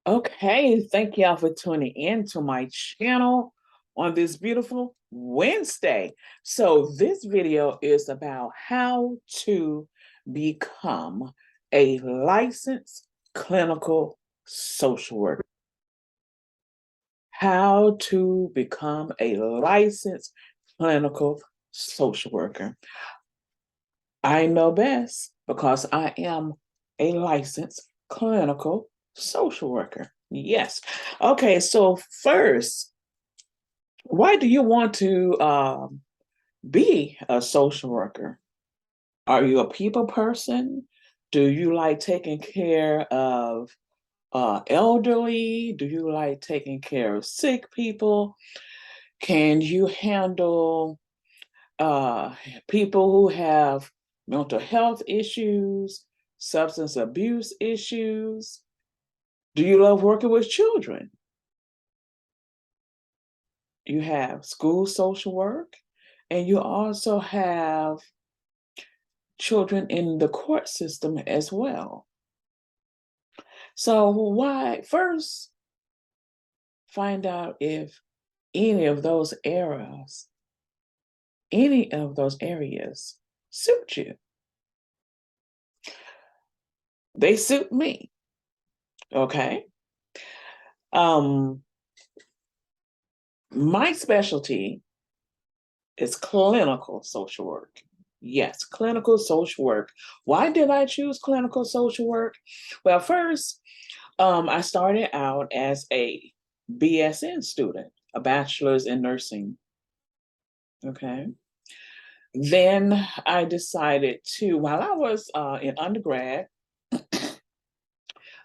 Okay, thank y'all for tuning in to my channel on this beautiful Wednesday. So this video is about how to become a licensed clinical social worker. How to become a licensed clinical social worker. I know best because I am a licensed clinical social worker. Yes. Okay, so first, why do you want to be a social worker? Are you a people person? Do you like taking care of elderly? Do you like taking care of sick people? Can you handle uh, people who have mental health issues, substance abuse issues? Do you love working with children? You have school social work, and you also have children in the court system as well. So, why first find out if any of those areas, any of those areas suit you? They suit me. Okay. Um, my specialty is clinical social work. Yes, clinical social work. Why did I choose clinical social work? Well, first, I started out as a BSN student, a bachelor's in nursing. Okay. Then I decided to, while I was in undergrad,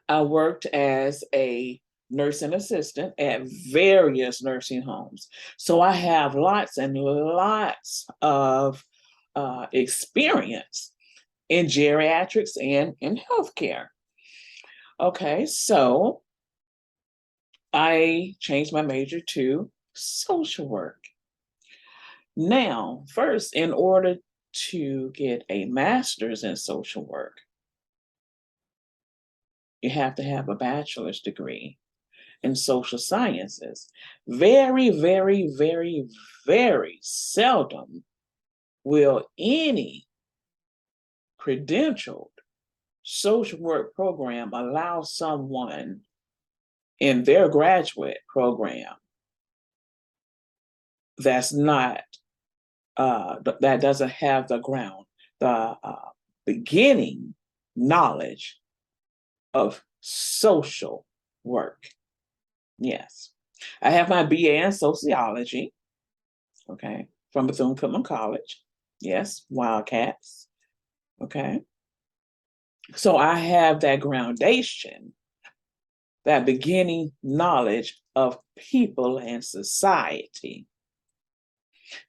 I worked as a nursing assistant at various nursing homes. So I have lots and lots of experience in geriatrics and in healthcare. Okay, so I changed my major to social work. Now, first, in order to get a master's in social work, you have to have a bachelor's degree in social sciences. Very, very, very, very seldom will any credentialed social work program allow someone in their graduate program that's not that doesn't have the beginning knowledge of social work. Yes, I have my BA in sociology. Okay, from Bethune Cookman College. Yes, Wildcats. Okay, so I have that groundation, that beginning knowledge of people and society.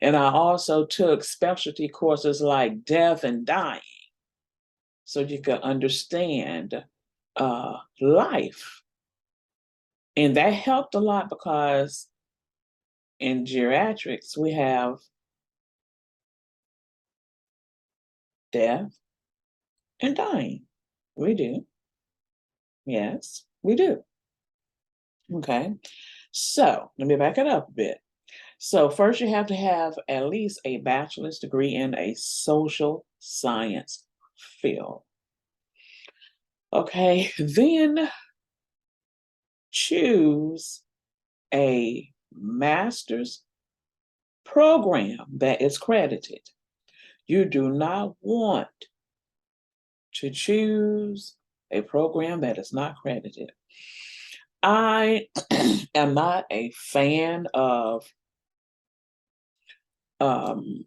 And I also took specialty courses like death and dying so you could understand life. And that helped a lot because in geriatrics, we have death and dying. We do. Yes, we do. Okay. So let me back it up a bit. So, first, you have to have at least a bachelor's degree in a social science field. Okay. Then choose a master's program that is credited. You do not want to choose a program that is not credited. I am not a fan of um,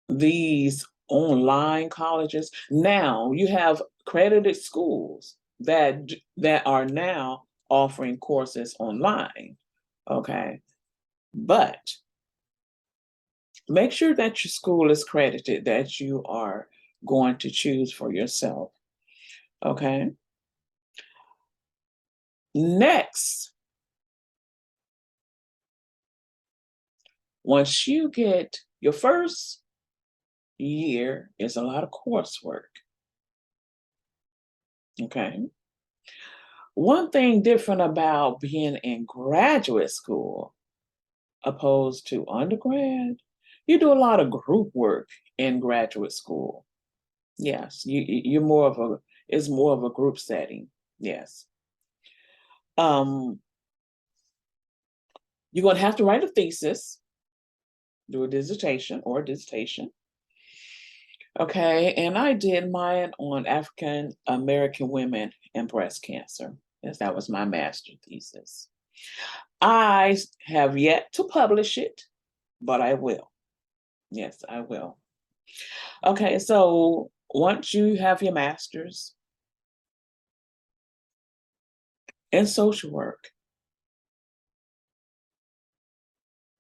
these online colleges. Now you have credited schools that are now offering courses online. Okay, but make sure that your school is credited, that you are going to choose for yourself. Okay. Next, once you get your first year, is a lot of coursework. Okay. One thing different about being in graduate school opposed to undergrad, you do a lot of group work in graduate school. Yes, you're more of a it's more of a group setting. Yes. Um, you're gonna have to write a thesis, do a dissertation or a dissertation. Okay, and I did mine on African American women and breast cancer. Yes, that was my master thesis. Have yet to publish it, but I will. Yes, I will. Okay, so once you have your master's in social work,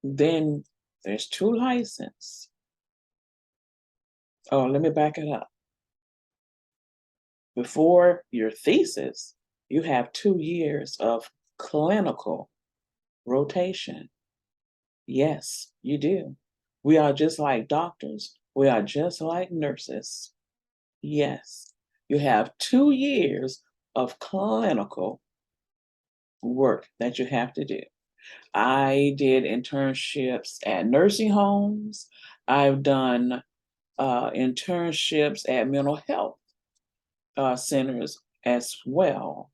then there's two licenses. Oh, let me back it up. Before your thesis, you have 2 years of clinical rotation. Yes, you do. We are just like doctors. We are just like nurses. Yes, you have 2 years of clinical work that you have to do. I did internships at nursing homes. I've done internships at mental health centers as well.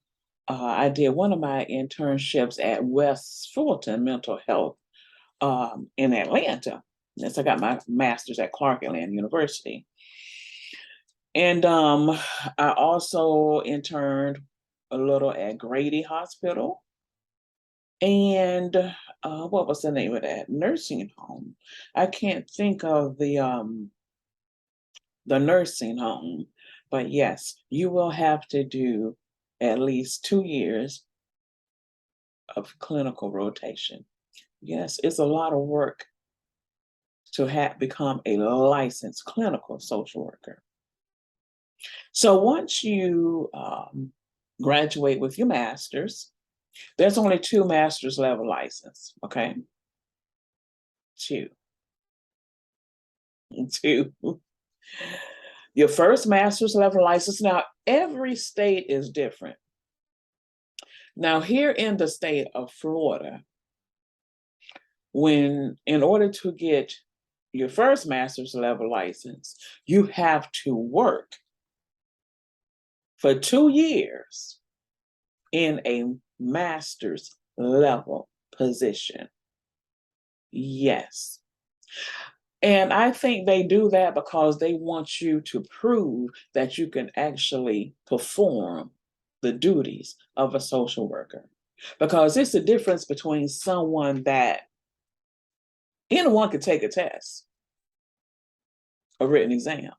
I did one of my internships at West Fulton Mental Health in Atlanta. Yes, I got my master's at Clark Atlanta University. And I also interned a little at Grady Hospital. And what was the name of that nursing home? I can't think of the nursing home, but yes, you will have to do at least 2 years of clinical rotation. Yes, it's a lot of work to have become a licensed clinical social worker. So once you graduate with your master's, there's only two master's level license, okay? Two, two. Your first master's level license. Now, every state is different. Now, here in the state of Florida, in order to get your first master's level license, you have to work for 2 years in a master's level position. Yes. And I think they do that because they want you to prove that you can actually perform the duties of a social worker. Because it's the difference between someone that anyone could take a test, a written exam,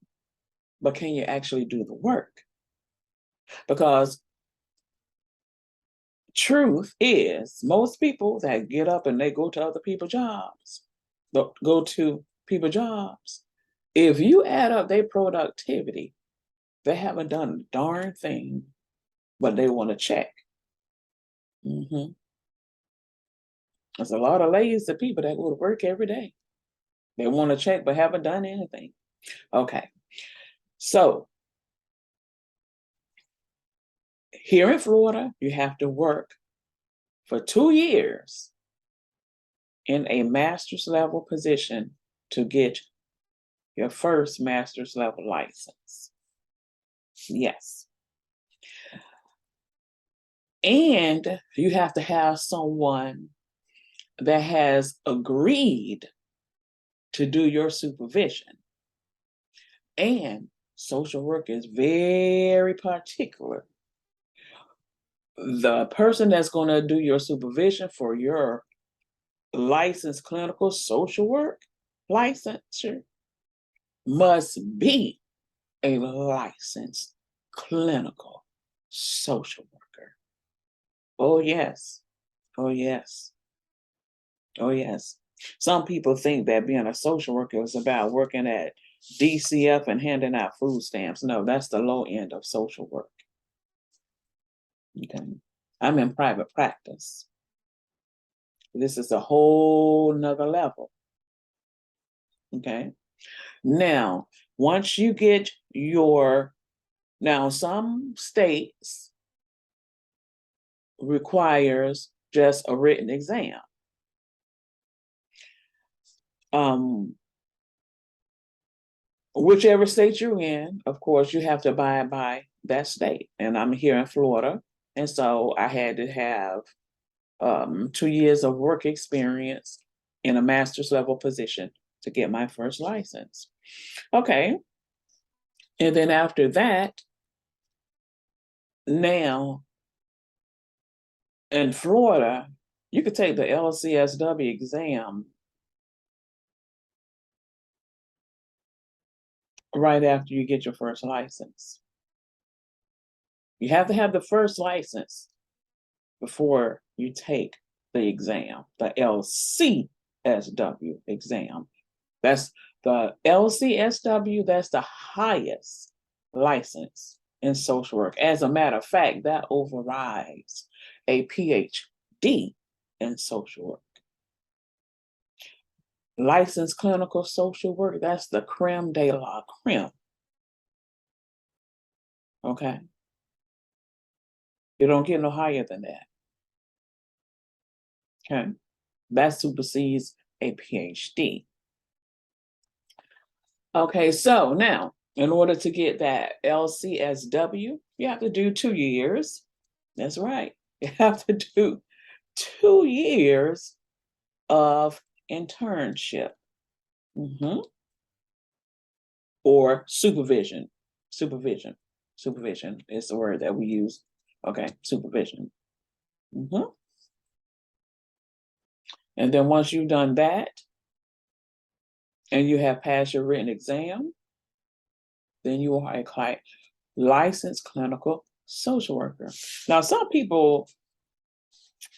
but can you actually do the work? Because truth is, most people that get up and they go to other people's jobs, go to people's jobs, if you add up their productivity, they haven't done a darn thing, but they want to check. Hmm. There's a lot of lazy people that go to work every day. They want to check, but haven't done anything. Okay. So here in Florida, you have to work for 2 years in a master's level position to get your first master's level license. Yes. And you have to have someone that has agreed to do your supervision. And social work is very particular. The person that's going to do your supervision for your licensed clinical social work licensure must be a licensed clinical social worker. Oh, yes. Oh, yes. Oh, yes. Some people think that being a social worker is about working at DCF and handing out food stamps. No, that's the low end of social work. Okay. I'm in private practice. This is a whole nother level. Okay. Now, once you get your Now, some states requires just a written exam. Whichever state you're in, of course, you have to abide by that state. And I'm here in Florida, and so I had to have 2 years of work experience in a master's level position to get my first license. Okay. And then after that, now in Florida, you could take the LCSW exam right after you get your first license. You have to have the first license before you take the exam, the LCSW exam. That's the LCSW, that's the highest license in social work. As a matter of fact, that overrides a PhD in social work. Licensed clinical social work, that's the creme de la creme. Okay. You don't get no higher than that. Okay. That supersedes a PhD. Okay, so now, in order to get that LCSW, you have to do 2 years. That's right. You have to do 2 years of internship. Or supervision. Supervision is the word that we use. Okay, supervision. And then once you've done that, and you have passed your written exam, then you are a licensed clinical social worker. Now, some people,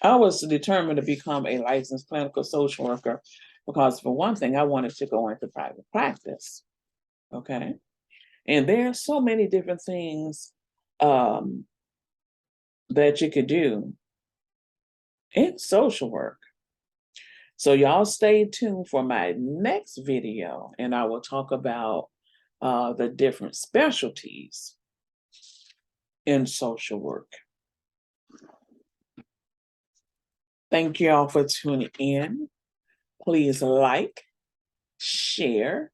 I was determined to become a licensed clinical social worker because, for one thing, I wanted to go into private practice. Okay. And there are so many different things that you could do in social work. So y'all stay tuned for my next video, and I will talk about the different specialties in social work. Thank you all for tuning in. Please like, share,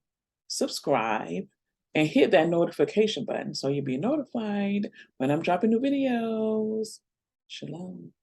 subscribe, and hit that notification button so you'll be notified when I'm dropping new videos. Shalom.